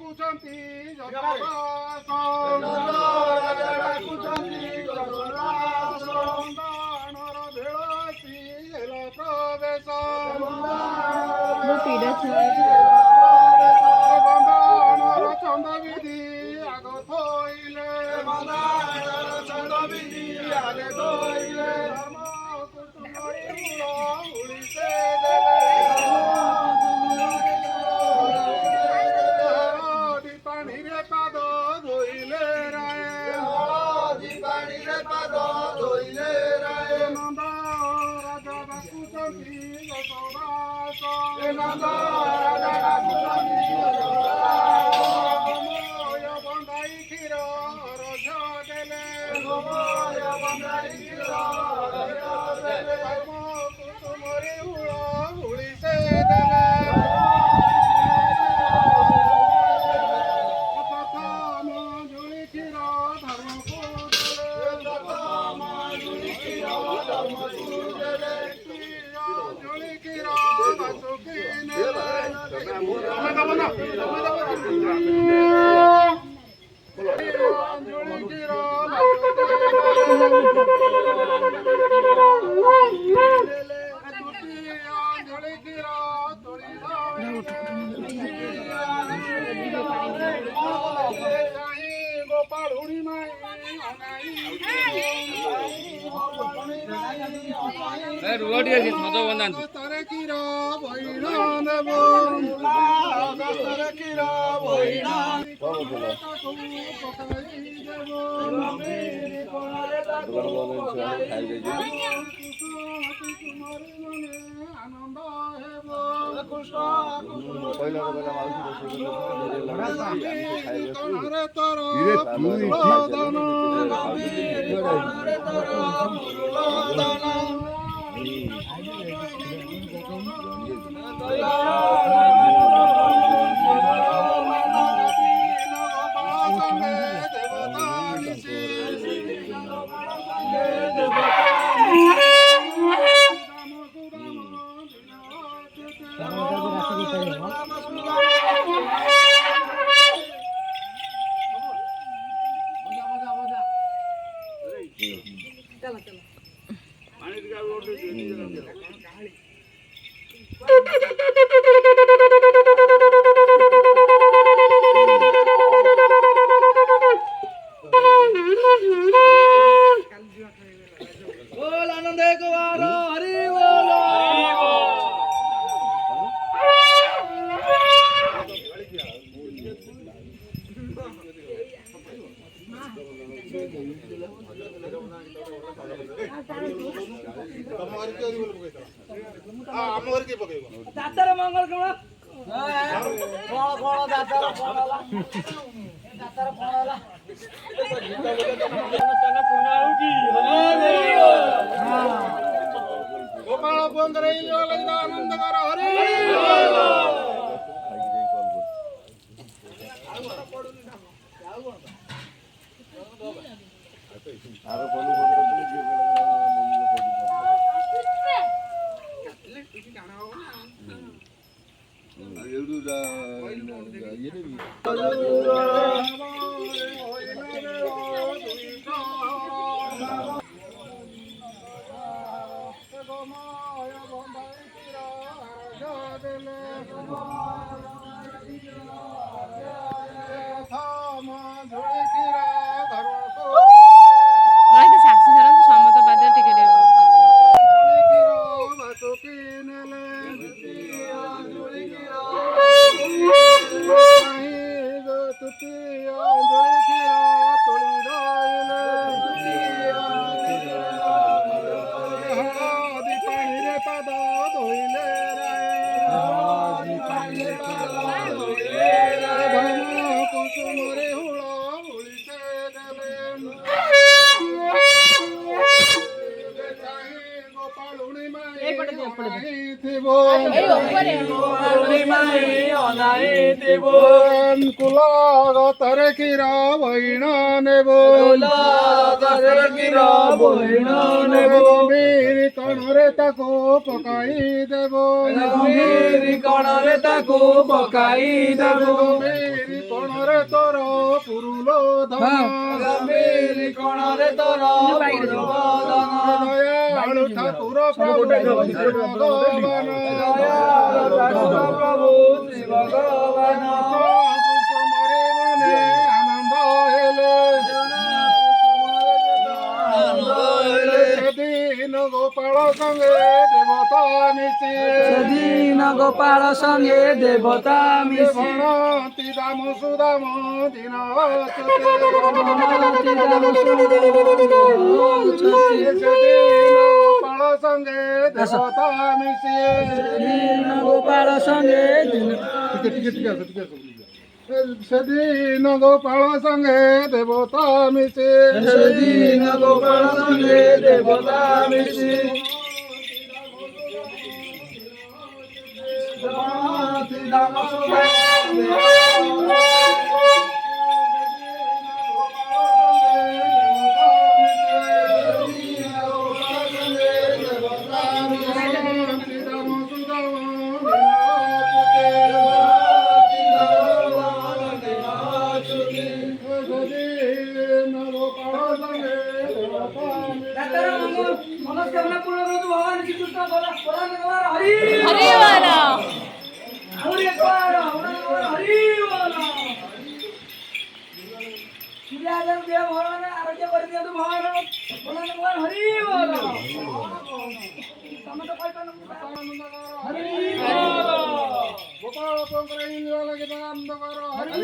ডাকুଛନ୍ତି ଜଗନ୍ନାଥ ନନ୍ଦ ରାଜା ଡାକୁଛନ୍ତି ଜଗନ୍ନାଥ ବନ୍ଦାଣର ବେଳସି ହେଲା ପ୍ରବେଶ ବନ୍ଦାଣର ଚନ୍ଦ ବିଧି ଆଗ ଥୋଇଲେ ବନ୍ଦାଣର ଚନ୍ଦ ବିଧି ଆଗେ ଥୋଇଲେ ଧର୍ମ କୁଟୁମ୍ବରେ ମୂଳ ଉଳିସେ ଦେଲେ ପାଣିରେ ପାଦ ଧୋଇଲେ ରାୟ ହଳଦୀ ପାଣିରେ ପାଦ ଧୋଇଲେ ରାୟ ନନ୍ଦ ରାଜା ଡାକୁଛନ୍ତି ଯଶୋଦାସ ନନ୍ଦ ରାଜା ଡାକୁଛନ୍ତି ଯଶୋଦାସ ଗୋମୟ ବନ୍ଧାଇ କ୍ଷୀର ରଜ ଦେଲେ ଗୋମୟ ବନ୍ଧାଇ କ୍ଷୀର ରଜ ଦେଲେ ଧର୍ମ କୁଟୁମ୍ବରେ ହୁଳ ହୁଳିସେ ଦେଲେ ଗୋପାଳ ବନ୍ଦର ଆନନ୍ଦ କର ହରି କୁଲଗତର କ୍ଷୀର ବହିଣ ନେବ ଗମ୍ଭୀର କଣରେ ତାକୁ ପକାଇ ଦେବ ଗମ୍ଭୀର କୋଣରେ ତୋର ପୁରୁଲୋ ଧନ ମିଲି କୋଣରେ ତୋର ପୂର୍ବଧନ ଦୟାଳୁ ଠାକୁର ପ୍ରଭୁ ଶ୍ରୀ ଭଗବାନ ପ୍ରଭୁ ଶ୍ରୀ ଭଗବାନ କୁସୁମରେ ମନେ ଆନନ୍ଦ ହେଲେ ସେଦିନ ଗୋପାଳ ସଙ୍ଗେ ଦେବତା ମିଶି ସେଦିନ ଗୋପାଳ ସଙ୍ଗେ ଦେବତା ମିଶି ଭଣନ୍ତି ଦାମ ସୁଦାମ ଦିନ ସେଦିନ ଗୋପାଳ ସଙ୍ଗେ ଦେବତା ମିଶି ସେଦିନ ଗୋପାଳ ସଙ୍ଗେ ସେଦିନ ଗୋପାଳ ସଙ୍ଗେ ଦେବତା ମିଶି ସେଦିନ ଗୋପାଳ ସଙ୍ଗେ ଦେବତା ମିଶି मनस्कामना पूर्ण करो भगवान श्री कृष्ण बोला हरि हरि वाला और एक बार हरि बोला सूर्यादर देव भगवान आरोग्य कर दिया तो भगवान बोला हरि बोला समझ कोई हरि बोला गोपाल पंकज इंद्र लगे आनंद करो हरि